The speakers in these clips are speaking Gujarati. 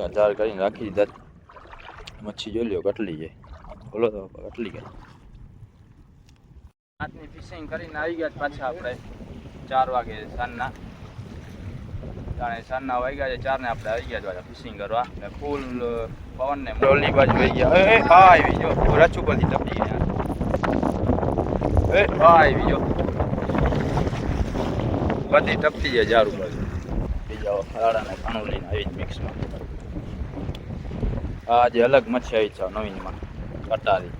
સરખા જાર કરીને રાખી દીધા. મચ્છી જોઈ લ્યો કટલી જાય. બોલો તો કટલી ગઈ. રાતની ફિશિંગ કરીને આવી ગયા પાછા આપણે 4 વાગે સાંજના. જાણે સાંજના વાગ્યા છે 4 ને આપણે આવી ગયા પાછા ફિશિંગ કરવા. ફૂલ પવન ને ઓલી બાજુ વહી ગયા. હા આવી જો રચ ઉપરથી ટપી ગયા. આવી જો બધી ટપતી જાય જાર ઉપર. બીજા ખરાડા ને ખાણું લઈને આવી જ મિક્સમાં. આજે અલગ મચ્છી આવી છે નવીનમાં કટારી.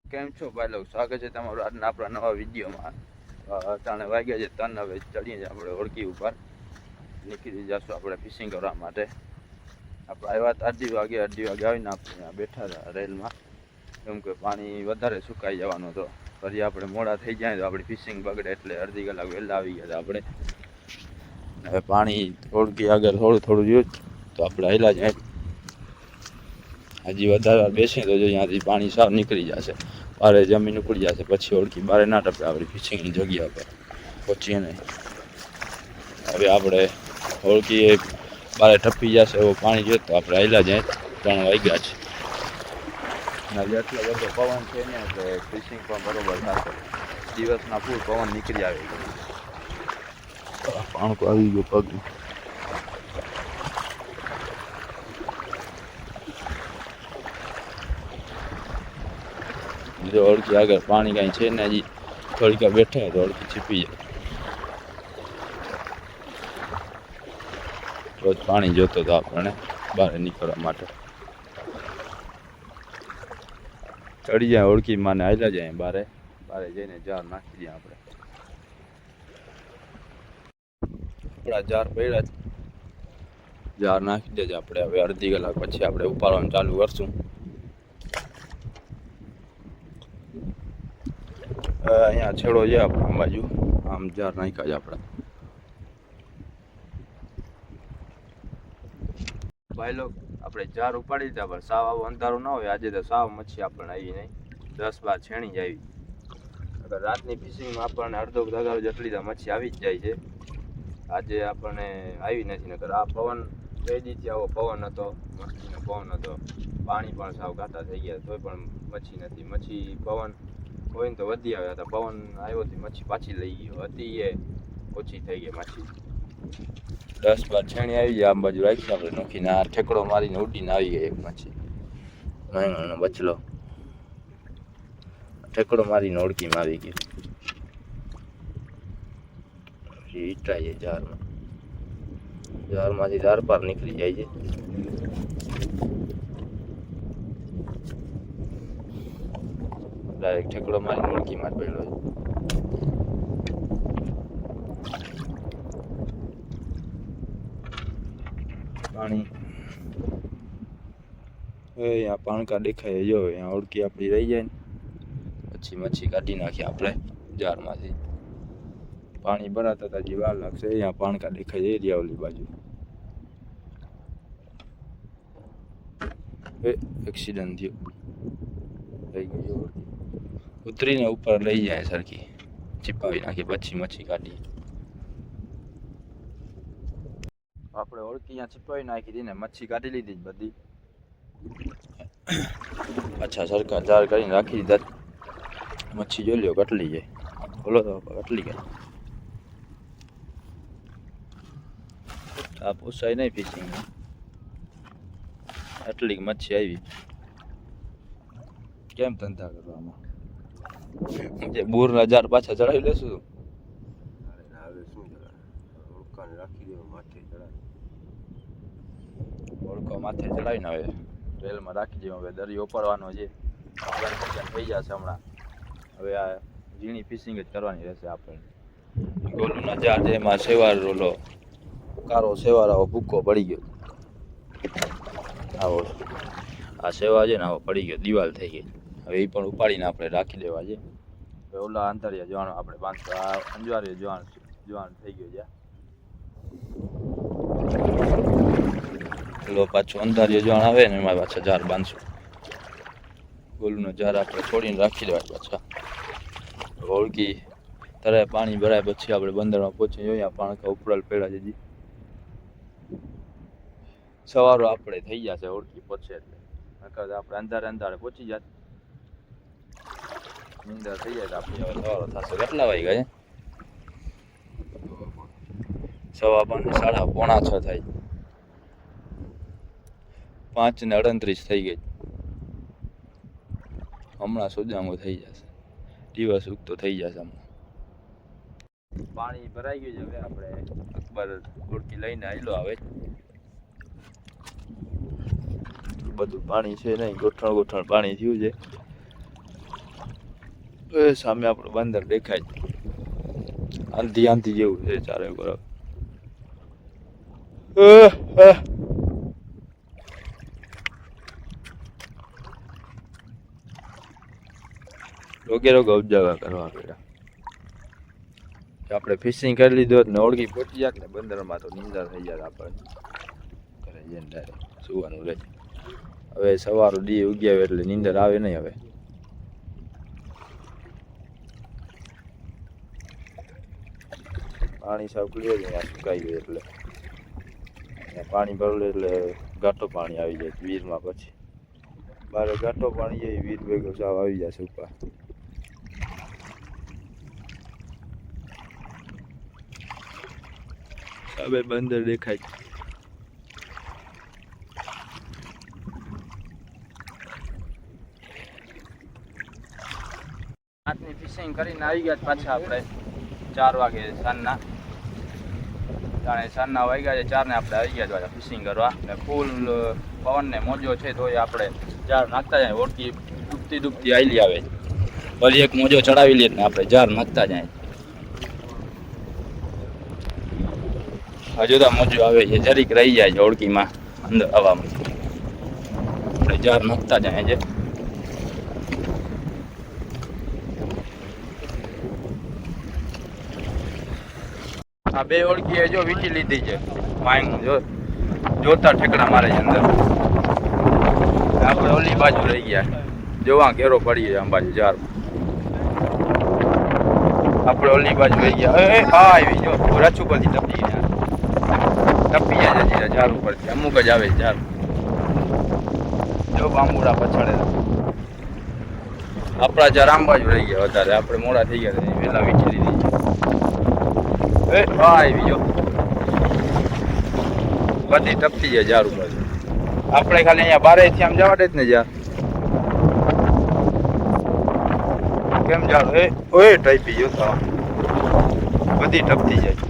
કેમ છો ભાઈ લોકો, સ્વાગત છે તમારું આજના આપણા નવા વિડીયોમાં. અટાણે વાગ્યા છે 3. હવે ચડીએ છીએ આપણે ઓળખી ઉપર. નીકળી જશું આપણે ફિશિંગ કરવા માટે. આપણે આવ્યા 8 વાગે આવીને આપણે બેઠા હતા રેલમાં. કેમ કે પાણી વધારે સુકાઈ જવાનું હતો. ફરી આપણે મોડા થઈ જાય તો આપણી ફિશિંગ બગડે એટલે અડધી કલાક વહેલા આવી ગયા હતા આપણે. હવે પાણી ઓળખી આગળ થોડું જોયું તો આપણે હેલા જાય. હજી વધારે વાર બેસીએ તો જો ત્યાંથી પાણી સાફ નીકળી જશે. બારે જમીન ઉપડી જશે પછી ઓળખી બારે ના ટપે આપણી ફિશિંગની જગ્યા પર પહોંચીએ નહીં. હવે આપણે ઓળખી બારે ટપી જશે એવું પાણી જોઈએ તો આપણે હેલા જાય. 3 વાગ્યા છે. જેટલો બધો પવન છે ને એટલે ફિશિંગ પણ બરોબર થશે. દિવસના ફૂલ પવન નીકળી આવે. પાણકો આવી ગયો પગ. જો ઓળખી આગળ પાણી કાંઈ છે ને હજી થોડીક બેઠા તો ઓળખી છીપી જાય. રોજ પાણી જોતો હતો આપણને બહાર નીકળવા માટે. ચડી જાય ઓળખી માને હાલ્યા જાય બારે જઈને જાર નાખી દઈએ આપણે. આપણા જાર પડ્યા જાર નાખી દેજે આપણે. હવે અડધી કલાક પછી આપણે ઉપાડવાનું ચાલુ કરશું. અહીંયા છેડો છે આપણે આમ બાજુ આમ જાર નાખ્યા છે આપણે. ભાઈ લોક આપણે જાર ઉપાડી દીધા પણ સાવ આવું અંધારું ના હોય. આજે તો સાવ મચ્છી આપણને આવી નહીં. 10-12 છેણી જ આવી. અગર રાતની ફિશિંગમાં આપણને અડધો દગારો જેટલી તો મચ્છી આવી જ જાય છે. આજે આપણને આવી નથી. નકર આ પવન બે દીથી આવો પવન હતો, મસ્તીનો પવન હતો. પાણી પણ સાવ ગાતા થઈ ગયા તોય પણ મચ્છી નથી. મચ્છી પવન હોય ને તો વધી આવ્યા હતા. પવન આવ્યો હતી મચ્છી પાછી લઈ ગયો હતી. એ ઓછી થઈ ગઈ મચ્છી. 10-12 છેણી આવી જાય આમ બાજુ રાખી આપણે નોખીને. આ ઠેકડો મારીને ઉડીને આવી ગઈ એક મચ્છી. નાનો બચલો ઠેકડો મારીને ઓળખીમાં આવી ગયો. ઈટાઈ જાય જારમાંથી ધાર પાર નીકળી જાય છે. ડાયરેક્ટ ઠેકડો મારીને ઓળખીમાં જ પડ્યો છે. પાણી અહીંયા પાણકા દેખાય જો અહીંયા ઓળખી આપણી રહી જાય ને પછી મચ્છી કાઢી નાખીએ આપણે જારમાંથી. પાણી ભરાતા હતા જે વાર લાગશે. અહીંયા પાણકા દેખાય એરિયા ઓલી બાજુ. એક્સિડન્ટ થયો થઈ ગયો. ઉતરીને ઉપર લઈ જાય સરખી ચીપાવી નાખી પછી મચ્છી કાઢી. આપણે ઓળખી અહીંયા છીપાવી નાખી હતી ને મચ્છી કાઢી લીધી બધી. અચ્છા સરખા જાર કરીને રાખી દીધા. મચ્છી જોઈ લ્યો કટલી જાય. બોલો તો કટલી ગઈ. આ પોસાય નહીં ફિશિંગ. એટલી મચ્છી આવી. કેમ ધંધા કરવામાં જે બોરના જાર પાછા ચડાવી લેશું. ઓળખો માથે ચડાવીને હવે રેલમાં રાખી દઈએ. હવે દરિયો ઉપાડવાનો છે. થઈ જશે હમણાં. હવે આ ઝીણી ફિશિંગ જ કરવાની રહેશે આપણને. ગોલુના જાર જેમાં સેવાર ઓલો કારો સેવાર આવો ભૂકો પડી ગયો. આવો આ સેવા છે ને આવો પડી ગયો દિવાલ થઈ ગઈ. હવે એ પણ ઉપાડીને આપણે રાખી દેવા છે. હવે ઓલા અંતરિયા જવાનું આપણે 500 આ અંજવારી જવાનું થઈ ગયું છે. પેલો પાછું અંધારિયો જવાન આવે ને એમાં પાછા જાર બાંધશું. ગોલુનો જાર આપણે છોડીને રાખી દેવાય પાછા. ઓળખી તરે પાણી ભરાય પછી આપણે બંદરમાં પહોંચી જોઈએ. પાણકા ઉપરાલ પડ્યા છે જી. સવારો આપણે થઈ જશે ઓળખી પહોંચે એટલે નકર આપણે અંધારે પહોંચી જાત. નીંદર થઈ જાય તો આપણે સવારો થશે. કેટલા વાગ્યા છે? 5:15 5:45 થાય. 5:38 થઈ ગઈ. હમણાં સુજામો થઈ જશે. દિવસ ઉગતો થઈ જશે હમણાં. પાણી ભરાઈ ગયું છે. હવે આપણે અકબર ઓળખી લઈને આવેલો આવે. બધું પાણી છે નહીં, ગોઠણ પાણી થયું છે. એ સામે આપણું બંદર દેખાય. આંધી જેવું છે ચારે બરાબર. રોગે ઉપજાવા કરવા પડ્યા. આપણે ફિશિંગ કરી લીધો ને ઓળખી પહોંચી જાત ને બંદરમાં તો નીંદર થઈ જાય આપણને. ઘરે જઈને ડાયરેક્ટ સુવાનું રહે. હવે સવારો દી ઉગ્યા એટલે નીંદર આવે નહીં. હવે પાણી સાવ ક્લિયર અહીંયા સુકાઈ ગયું એટલે પાણી ભરેલું એટલે ઘાટો પાણી આવી જાય વીરમાં. પછી બારે ઘાટો પાણી જાય વીર ભેગો સાવ આવી જશે ઉપર. હવે બંદર દેખાય. રાતની ફિશિંગ કરીને આવી ગયા પાછા આપણે 4 વાગે સાંજના. સાંજના વાગ્યા છે 4 ને આપણે આવી ગયા પાછા ફિશિંગ કરવા. ને ફૂલ પવન ને મોજો છે તો આપણે જાર નાખતા જાય. ઓળખી ડૂબતી આવેલી આવે. ભલે એક મોજો ચડાવી લે ને આપણે જાર નાખતા જાય. હજુ તો મોજો આવે છે જરીક રહી જાય છે ઓળખીમાં અંદર હવામાં. આપણે જાર નાખતા જાય છે. આ બે ઓળખી જો વીટી લીધી છે. માંગ જોતા ઠેકડા મારે છે અંદર. આપણે ઓલી બાજુ રહી ગયા. જોવા ઘેરો પડી જાય આમ બાજુ જાર. આપણે ઓલી બાજુ રહી ગયા. હા આવી જો રચ ઉપરથી ટપી જાય છે ઝાડ ઉપરથી. અમુક જ આવે ઝાડ. જો બાંબુડા પછાડેલા. આપણા ઝાડ આમ બાજુ રહી ગયા વધારે. આપણે મોડા થઈ ગયા વહેલા વીટી લીધી છે. આવી જો બધી ટપતી જાય ઝાડ ઉપર. આપણે ખાલી અહીંયા બારેથી આમ જવા દે જ ને ઝાડ. કેમ ઝાડ ઓય ટાઈપી જોતા બધી ટપતી જાય.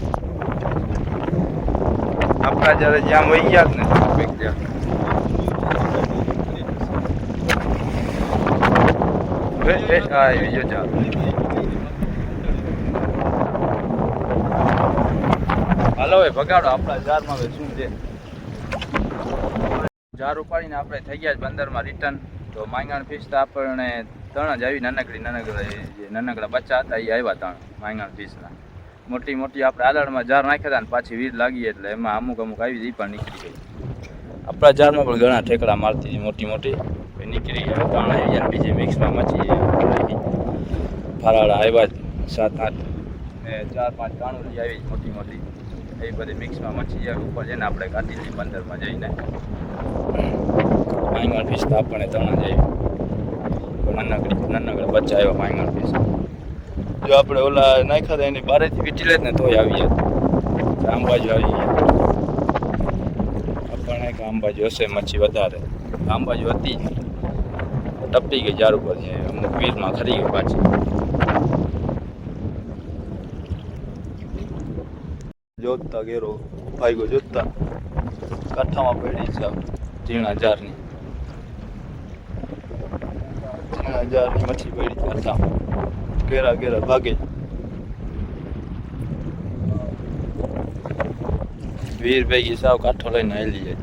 આપણા જયારે જ્યાં વહી ગયા ને આવી જો ઝાડ. હાલો હવે ભગાડો આપણા ઝાડમાં હવે શું છે. ઝાડ ઉપાડીને આપણે થઈ ગયા બંદરમાં રિટર્ન. તો માંગણ ફિશ તો આપણને 3 જ આવી. નાનકડા બચ્ચા હતા એ આવ્યા 3 માંગણ ફિશના. મોટી આપણે આદળમાં ઝાડ નાખ્યા હતા ને પાછી વીર લાગી એટલે એમાં અમુક આવી એ પણ નીકળી ગઈ. આપણા ઝાડમાં પણ ઘણા ઠેકડા મારતી હતી મોટી નીકળી ગયા. ત્રણ આવી ગયા. બીજી મિક્સમાં મચી ફરાળા આવ્યા 7-8 ને 4-5 કાણુલી આવી મોટી એ બધી મિક્સમાં મચી જાય. ઉપર જઈને આપણે કાઢી લઈએ બંદરમાં જઈને. માંગણ ફિશ તો આપણને 3 જ આવી. નાનકડા બચ્ચા આવ્યા માંગણ ફિશ. જો આપણે ઓલા નાખ્યા હતા એની બારેથી વીટી લે ને તોય આવી જાય. આમ બાજુ આવી ગયા. આપણને આમ બાજુ હશે મચ્છી વધારે. આમ બાજુ હતી ટપી ગઈ ઝાડ ઉપર. અમુક વીરમાં ખરી ગઈ પાછી. જોતા ઘેરો ભાઈગો જોતા કાંઠામાં પડી છે ઝીણા ઝારની મચ્છી પડી કાંઠામાં. ઘેરા ભાગે. વીર ભેગી સાવ કાંઠો લઈને હાલી જાય.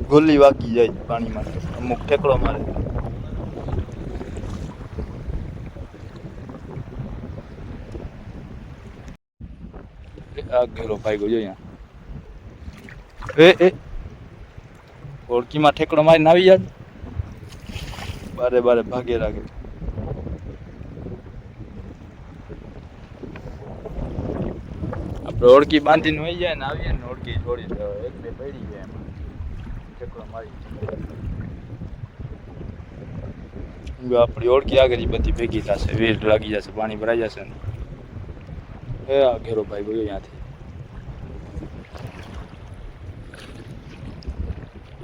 ગોલી વાગી જાય પાણીમાં. અમુક ઠેકડો મારે. આ ઘેરો ભાગ્યો જો અહીંયા. ઓળખીમાં ઠેકડો મારીને આવી જાય બારે બારે ભાગે રાખે. આપણે ઓળખી બાંધીને વહી જાય ને આવીએ ને ઓળખી છોડી દે એક બે પડી જાય એમાં ઠેકડો મારી. આપણી ઓળખી આગળ બધી ભેગી થશે વીર લાગી જશે પાણી ભરાઈ જશે ને એ આ ઘેરો ભાઈ ગયો ત્યાંથી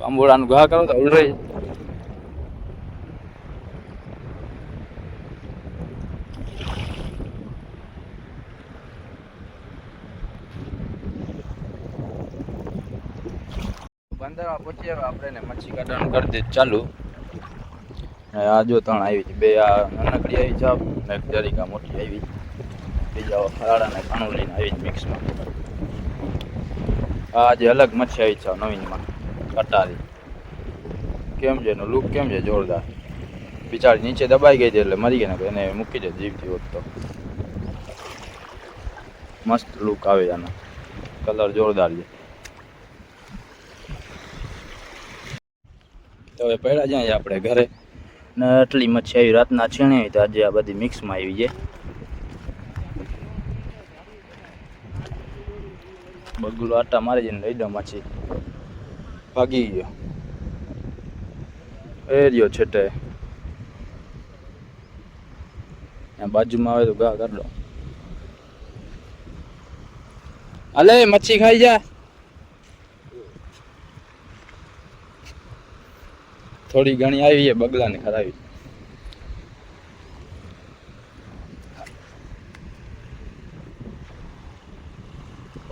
આંબોડાનું ઘા કરો તો ઉલરાઈ. બંદરમાં પહોંચી આપણે ને મચ્છી કાઢવાનું કરી દે ચાલુ. આ જો ત્રણ આવી છે બે આ નાનકડી આવી છે ને એક જરીકા મોટી આવી બીજા ફરાળા ને ખાણું લઈને આવી મિક્સમાં. આ જે અલગ મચ્છી આવી છે નવીનમાં કટારી કેમ છે એનો લુક કેમ છે જોરદાર. બિચારી નીચે દબાઈ ગઈ હતી એટલે મરી ગઈ ને એને મૂકી દે જીવતી હોત તો મસ્ત લુક આવે આનો કલર જોરદાર છે. તો હવે પહેલા જાય આપણે ઘરે ને આટલી મચ્છી આવી રાતના છીણી આવી તો આજે આ બધી મિક્સમાં આવી છે. બગુલો આટા મારી જઈને લઈ દો મચ્છી ભાગી ગયો એ રહ્યો છેટે બાજુમાં આવે તો ગા કરી દો. હાલે મચ્છી ખાઈ જા થોડી ઘણી આવી છે બગલાને ખરાવી.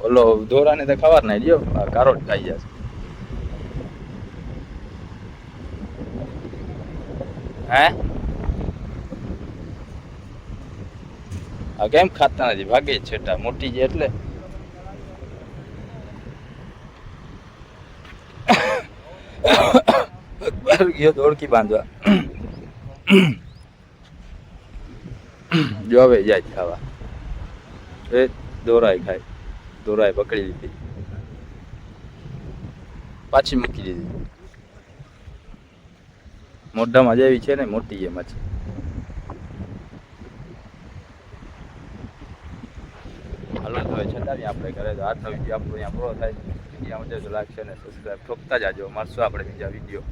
ઓલો ધોરાને તો ખબર નહીં લ્યો કારોટ ખાઈ જશે. હે આ કેમ ખાતા નથી ભાગે છેટા મોટી છે એટલે ગયો ઓળખી બાંધવા જો હવે જાય ખાવા એ દોરાય ખાય દોરાય પકડી લીધી પાછી મૂકી દીધી મોઢામાં જેવી છે ને મોટી છે માછી. હાલો તો છતાંય આપણે ઘરે તો આજનો વિડીયો આપણો અહીંયા પૂરો થાય. વિડીયો મજા લાગશે ને સબસ્ક્રાઈબ ઠોકતા જાજો. મળશું આપણે બીજા વિડીયો.